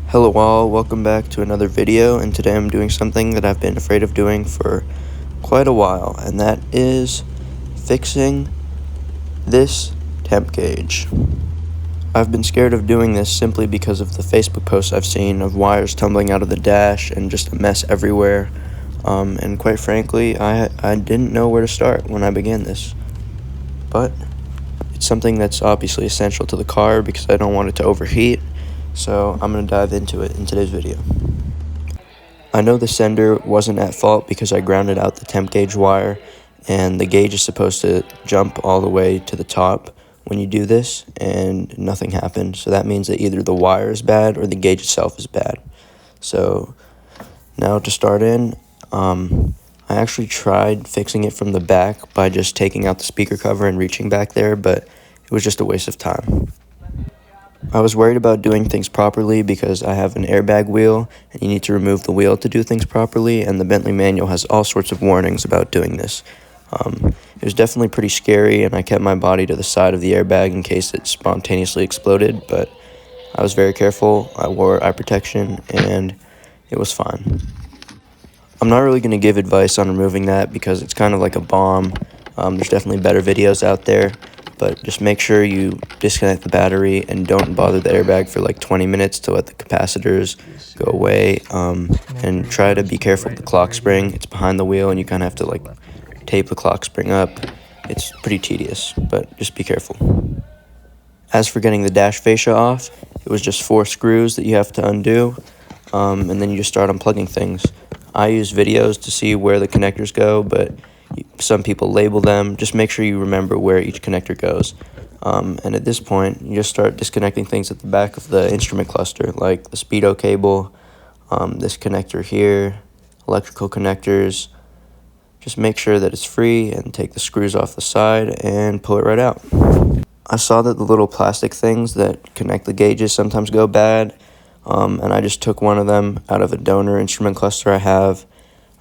Hello all, welcome back to another video, and today I'm doing something that I've been afraid of doing for quite a while, and that is fixing this temp gauge. I've been scared of doing this simply because of the Facebook posts I've seen of wires tumbling out of the dash and just a mess everywhere, and quite frankly, I didn't know where to start when I began this, but it's something that's obviously essential to the car because I don't want it to overheat. So I'm going to dive into it in today's video. I know the sender wasn't at fault because I grounded out the temp gauge wire, and the gauge is supposed to jump all the way to the top when you do this, and nothing happened. So that means that either the wire is bad or the gauge itself is bad. So now to start in, I actually tried fixing it from the back by just taking out the speaker cover and reaching back there, but it was just a waste of time. I was worried about doing things properly because I have an airbag wheel and you need to remove the wheel to do things properly, and the Bentley manual has all sorts of warnings about doing this. It was definitely pretty scary, and I kept my body to the side of the airbag in case it spontaneously exploded, but I was very careful. I wore eye protection and it was fine. I'm not really going to give advice on removing that because it's kind of like a bomb. There's definitely better videos out there, but just make sure you disconnect the battery and don't bother the airbag for like 20 minutes to let the capacitors go away, and try to be careful with the clock spring. It's behind the wheel and you kind of have to like tape the clock spring up. It's pretty tedious, but just be careful. As for getting the dash fascia off, it was just 4 screws that you have to undo, and then you just start unplugging things. I use videos to see where the connectors go, but some people label them. Just make sure you remember where each connector goes. And at this point, you just start disconnecting things at the back of the instrument cluster, like the speedo cable, this connector here, electrical connectors. Just make sure that it's free and take the screws off the side and pull it right out. I saw that the little plastic things that connect the gauges sometimes go bad, and I just took one of them out of a donor instrument cluster I have.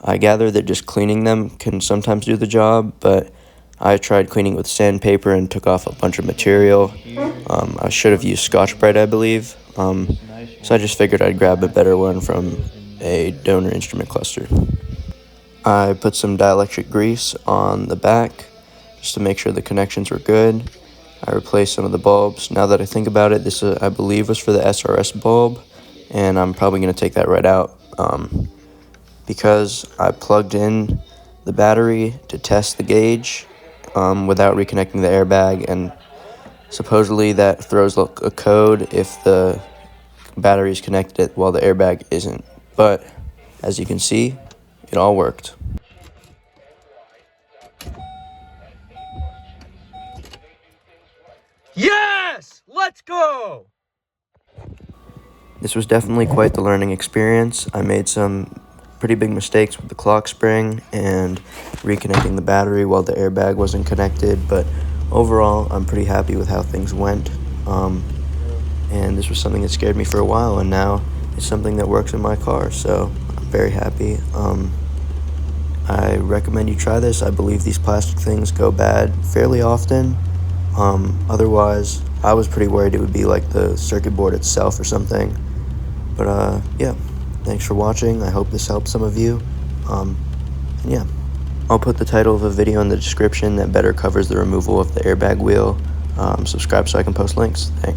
I gather that just cleaning them can sometimes do the job, but I tried cleaning with sandpaper and took off a bunch of material. I should have used Scotch-Brite, I believe, so I just figured I'd grab a better one from a donor instrument cluster. I put some dielectric grease on the back just to make sure the connections were good. I replaced some of the bulbs. Now that I think about it, this I believe was for the SRS bulb, and I'm probably going to take that right out because I plugged in the battery to test the gauge without reconnecting the airbag, and supposedly that throws a code if the battery is connected while the airbag isn't. But as you can see, it all worked. Yes! Let's go! This was definitely quite the learning experience. I made some pretty big mistakes with the clock spring and reconnecting the battery while the airbag wasn't connected, but overall I'm pretty happy with how things went. And this was something that scared me for a while, and now it's something that works in my car, so I'm very happy. I recommend you try this. I believe these plastic things go bad fairly often. Otherwise, I was pretty worried it would be like the circuit board itself or something. But yeah, thanks for watching. I hope this helped some of you. And yeah, I'll put the title of a video in the description that better covers the removal of the airbag wheel. Subscribe so I can post links. Thanks.